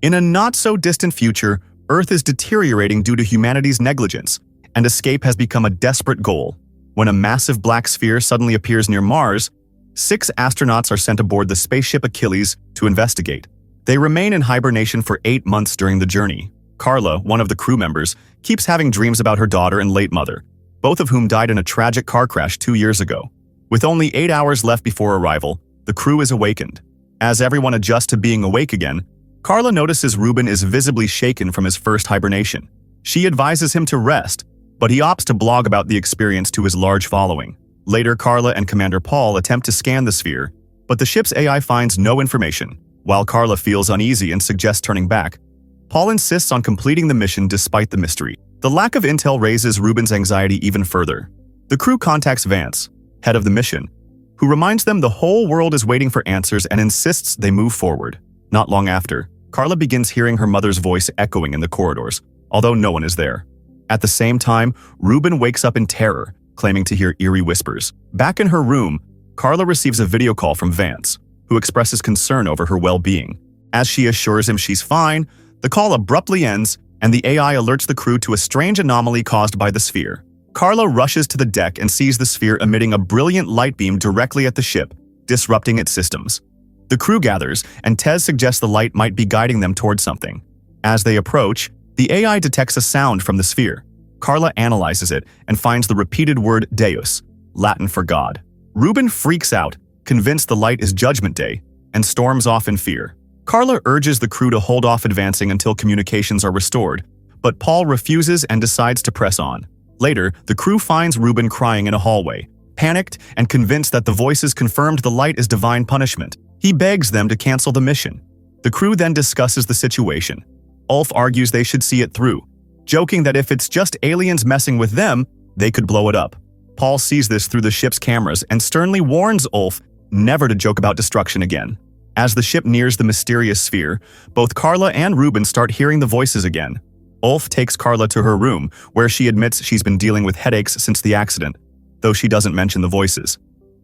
In a not-so-distant future, Earth is deteriorating due to humanity's negligence, and escape has become a desperate goal. When a massive black sphere suddenly appears near Mars, 6 astronauts are sent aboard the spaceship Achilles to investigate. They remain in hibernation for 8 months during the journey. Carla, one of the crew members, keeps having dreams about her daughter and late mother, both of whom died in a tragic car crash 2 years ago. With only 8 hours left before arrival, the crew is awakened. As everyone adjusts to being awake again, Carla notices Ruben is visibly shaken from his first hibernation. She advises him to rest, but he opts to blog about the experience to his large following. Later, Carla and Commander Paul attempt to scan the sphere, but the ship's AI finds no information. While Carla feels uneasy and suggests turning back, Paul insists on completing the mission despite the mystery. The lack of intel raises Ruben's anxiety even further. The crew contacts Vance, head of the mission, who reminds them the whole world is waiting for answers and insists they move forward. Not long after, Carla begins hearing her mother's voice echoing in the corridors, although no one is there. At the same time, Ruben wakes up in terror, claiming to hear eerie whispers. Back in her room, Carla receives a video call from Vance, who expresses concern over her well-being. As she assures him she's fine, the call abruptly ends, and the AI alerts the crew to a strange anomaly caused by the sphere. Carla rushes to the deck and sees the sphere emitting a brilliant light beam directly at the ship, disrupting its systems. The crew gathers, and Tez suggests the light might be guiding them towards something. As they approach, the AI detects a sound from the sphere. Carla analyzes it and finds the repeated word Deus, Latin for God. Ruben freaks out, convinced the light is Judgment Day, and storms off in fear. Carla urges the crew to hold off advancing until communications are restored, but Paul refuses and decides to press on. Later, the crew finds Ruben crying in a hallway, panicked and convinced that the voices confirmed the light is divine punishment. He begs them to cancel the mission. The crew then discusses the situation. Ulf argues they should see it through, joking that if it's just aliens messing with them, they could blow it up. Paul sees this through the ship's cameras and sternly warns Ulf never to joke about destruction again. As the ship nears the mysterious sphere, both Carla and Ruben start hearing the voices again. Ulf takes Carla to her room, where she admits she's been dealing with headaches since the accident, though she doesn't mention the voices.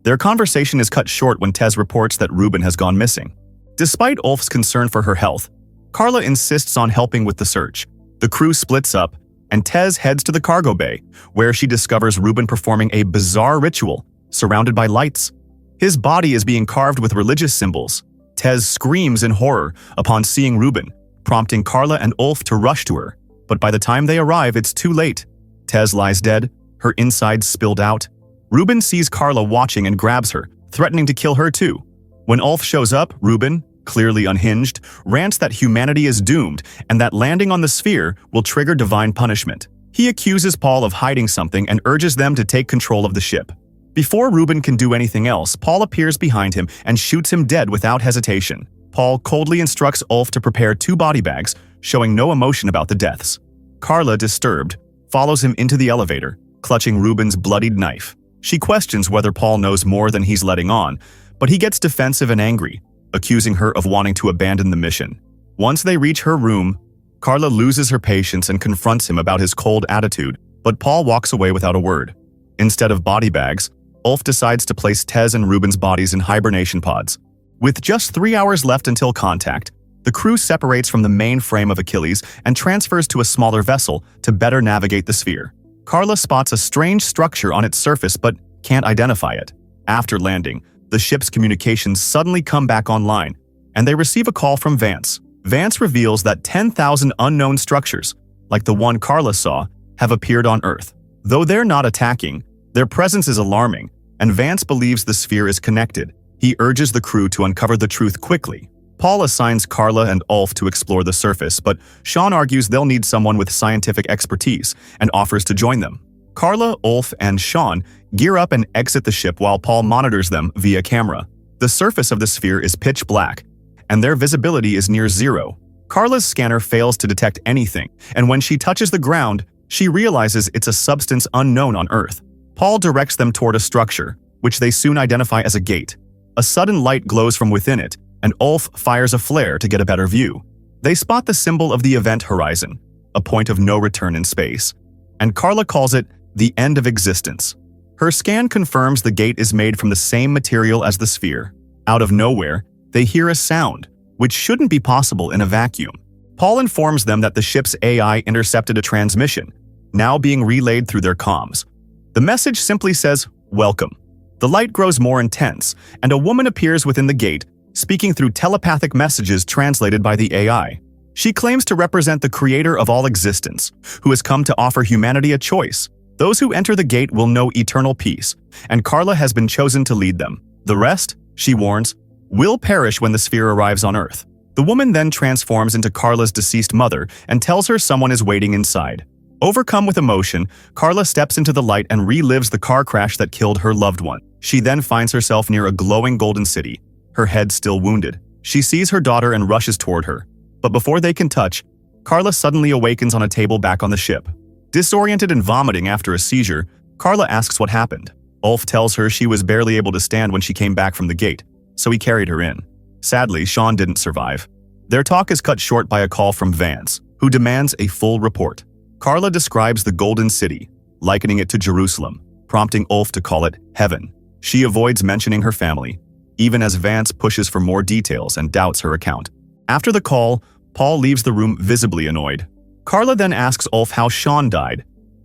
Their conversation is cut short when Tez reports that Ruben has gone missing. Despite Ulf's concern for her health, Carla insists on helping with the search. The crew splits up, and Tez heads to the cargo bay, where she discovers Ruben performing a bizarre ritual, surrounded by lights. His body is being carved with religious symbols. Tez screams in horror upon seeing Ruben, prompting Carla and Ulf to rush to her. But by the time they arrive, it's too late. Tez lies dead, her insides spilled out. Ruben sees Carla watching and grabs her, threatening to kill her too. When Ulf shows up, Ruben, clearly unhinged, rants that humanity is doomed and that landing on the sphere will trigger divine punishment. He accuses Paul of hiding something and urges them to take control of the ship. Before Ruben can do anything else, Paul appears behind him and shoots him dead without hesitation. Paul coldly instructs Ulf to prepare 2 body bags, showing no emotion about the deaths. Carla, disturbed, follows him into the elevator, clutching Ruben's bloodied knife. She questions whether Paul knows more than he's letting on, but he gets defensive and angry, accusing her of wanting to abandon the mission. Once they reach her room, Carla loses her patience and confronts him about his cold attitude, but Paul walks away without a word. Instead of body bags, Ulf decides to place Tez and Ruben's bodies in hibernation pods. With just 3 hours left until contact, the crew separates from the main frame of Achilles and transfers to a smaller vessel to better navigate the sphere. Carla spots a strange structure on its surface but can't identify it. After landing, the ship's communications suddenly come back online, and they receive a call from Vance. Vance reveals that 10,000 unknown structures, like the one Carla saw, have appeared on Earth. Though they're not attacking, their presence is alarming, and Vance believes the sphere is connected. He urges the crew to uncover the truth quickly. Paul assigns Carla and Ulf to explore the surface, but Sean argues they'll need someone with scientific expertise and offers to join them. Carla, Ulf, and Sean gear up and exit the ship while Paul monitors them via camera. The surface of the sphere is pitch black, and their visibility is near zero. Carla's scanner fails to detect anything, and when she touches the ground, she realizes it's a substance unknown on Earth. Paul directs them toward a structure, which they soon identify as a gate. A sudden light glows from within it, and Ulf fires a flare to get a better view. They spot the symbol of the event horizon, a point of no return in space, and Carla calls it the end of existence. Her scan confirms the gate is made from the same material as the sphere. Out of nowhere, they hear a sound, which shouldn't be possible in a vacuum. Paul informs them that the ship's AI intercepted a transmission, now being relayed through their comms. The message simply says, "Welcome." The light grows more intense, and a woman appears within the gate, speaking through telepathic messages translated by the AI. She claims to represent the creator of all existence, who has come to offer humanity a choice. Those who enter the gate will know eternal peace, and Carla has been chosen to lead them. The rest, she warns, will perish when the sphere arrives on Earth. The woman then transforms into Carla's deceased mother and tells her someone is waiting inside. Overcome with emotion, Carla steps into the light and relives the car crash that killed her loved one. She then finds herself near a glowing golden city, her head still wounded. She sees her daughter and rushes toward her. But before they can touch, Carla suddenly awakens on a table back on the ship. Disoriented and vomiting after a seizure, Carla asks what happened. Ulf tells her she was barely able to stand when she came back from the gate, so he carried her in. Sadly, Sean didn't survive. Their talk is cut short by a call from Vance, who demands a full report. Carla describes the Golden City, likening it to Jerusalem, prompting Ulf to call it heaven. She avoids mentioning her family, even as Vance pushes for more details and doubts her account. After the call, Paul leaves the room visibly annoyed. Carla then asks Ulf how Sean died.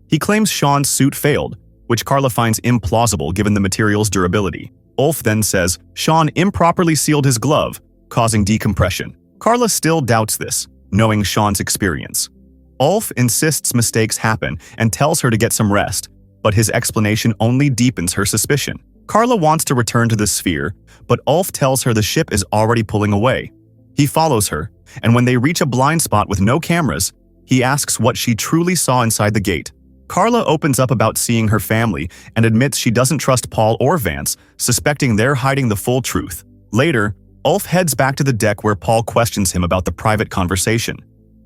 He claims Sean's suit failed, which Carla finds implausible given the material's durability. Ulf then says Sean improperly sealed his glove, causing decompression. Carla still doubts this, knowing Sean's experience. Ulf insists mistakes happen and tells her to get some rest, but his explanation only deepens her suspicion. Carla wants to return to the sphere, but Ulf tells her the ship is already pulling away. He follows her, and when they reach a blind spot with no cameras, he asks what she truly saw inside the gate. Carla opens up about seeing her family and admits she doesn't trust Paul or Vance, suspecting they're hiding the full truth. Later, Ulf heads back to the deck where Paul questions him about the private conversation.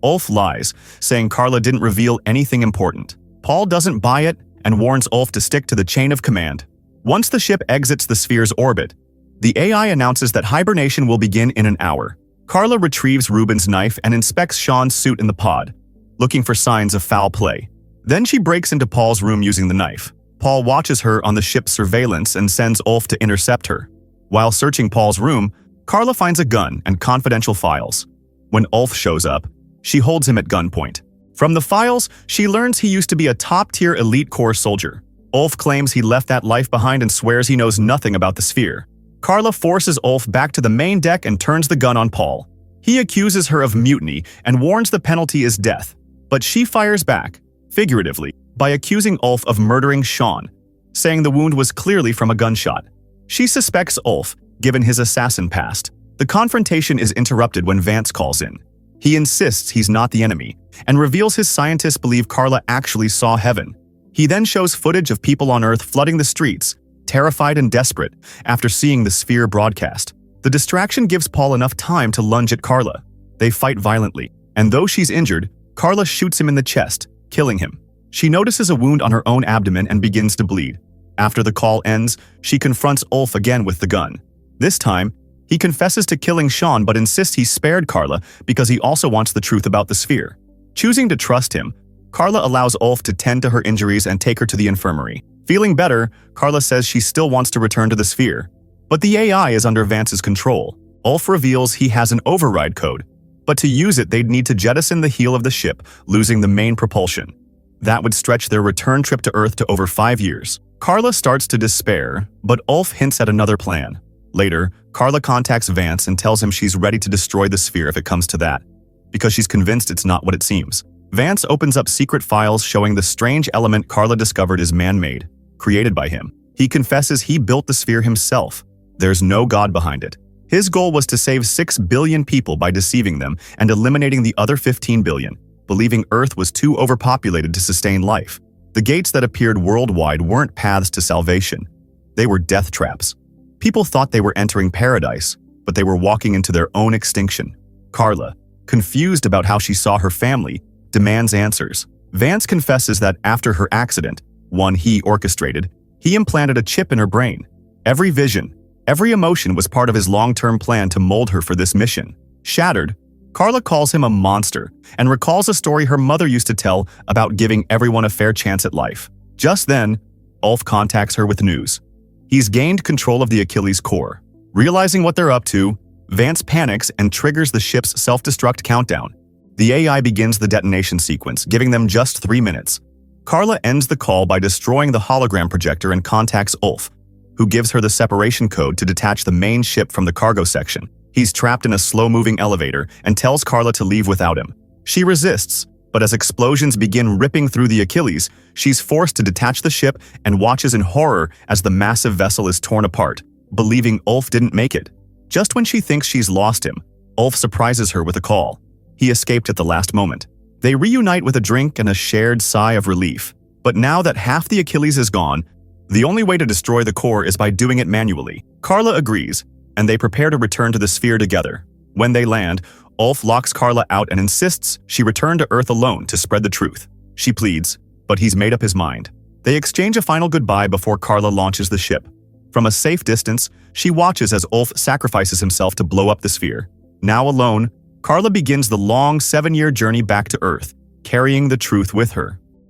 Ulf lies, saying Carla didn't reveal anything important. Paul doesn't buy it and warns Ulf to stick to the chain of command. Once the ship exits the sphere's orbit, the AI announces that hibernation will begin in an hour. Carla retrieves Ruben's knife and inspects Sean's suit in the pod, looking for signs of foul play. Then she breaks into Paul's room using the knife. Paul watches her on the ship's surveillance and sends Ulf to intercept her. While searching Paul's room, Carla finds a gun and confidential files. When Ulf shows up, she holds him at gunpoint. From the files, she learns he used to be a top-tier elite corps soldier. Ulf claims he left that life behind and swears he knows nothing about the sphere. Carla forces Ulf back to the main deck and turns the gun on Paul. He accuses her of mutiny and warns the penalty is death. But she fires back, figuratively, by accusing Ulf of murdering Sean, saying the wound was clearly from a gunshot. She suspects Ulf, given his assassin past. The confrontation is interrupted when Vance calls in. He insists he's not the enemy, and reveals his scientists believe Carla actually saw heaven. He then shows footage of people on Earth flooding the streets, terrified and desperate, after seeing the sphere broadcast. The distraction gives Paul enough time to lunge at Carla. They fight violently, and though she's injured, Carla shoots him in the chest, killing him. She notices a wound on her own abdomen and begins to bleed. After the call ends, she confronts Ulf again with the gun. This time, he confesses to killing Sean but insists he spared Carla because he also wants the truth about the sphere. Choosing to trust him, Carla allows Ulf to tend to her injuries and take her to the infirmary. Feeling better, Carla says she still wants to return to the sphere. But the AI is under Vance's control. Ulf reveals he has an override code, but to use it they'd need to jettison the heel of the ship, losing the main propulsion. That would stretch their return trip to Earth to over 5 years. Carla starts to despair, but Ulf hints at another plan. Later, Carla contacts Vance and tells him she's ready to destroy the sphere if it comes to that, because she's convinced it's not what it seems. Vance opens up secret files showing the strange element Carla discovered is man-made, created by him. He confesses he built the sphere himself. There's no god behind it. His goal was to save 6 billion people by deceiving them and eliminating the other 15 billion, believing Earth was too overpopulated to sustain life. The gates that appeared worldwide weren't paths to salvation. They were death traps. People thought they were entering paradise, but they were walking into their own extinction. Carla, confused about how she saw her family, demands answers. Vance confesses that after her accident, one he orchestrated, he implanted a chip in her brain. Every vision, every emotion was part of his long-term plan to mold her for this mission. Shattered, Carla calls him a monster and recalls a story her mother used to tell about giving everyone a fair chance at life. Just then, Ulf contacts her with news. He's gained control of the Achilles core. Realizing what they're up to, Vance panics and triggers the ship's self-destruct countdown. The AI begins the detonation sequence, giving them just 3 minutes. Carla ends the call by destroying the hologram projector and contacts Ulf, who gives her the separation code to detach the main ship from the cargo section. He's trapped in a slow-moving elevator and tells Carla to leave without him. She resists, but as explosions begin ripping through the Achilles, she's forced to detach the ship and watches in horror as the massive vessel is torn apart, believing Ulf didn't make it. Just when she thinks she's lost him, Ulf surprises her with a call. He escaped at the last moment. They reunite with a drink and a shared sigh of relief. But now that half the Achilles is gone, the only way to destroy the core is by doing it manually. Carla agrees, and they prepare to return to the sphere together. When they land, Ulf locks Carla out and insists she return to Earth alone to spread the truth. She pleads, but he's made up his mind. They exchange a final goodbye before Carla launches the ship. From a safe distance, she watches as Ulf sacrifices himself to blow up the sphere. Now alone, Carla begins the long 7-year journey back to Earth, carrying the truth with her.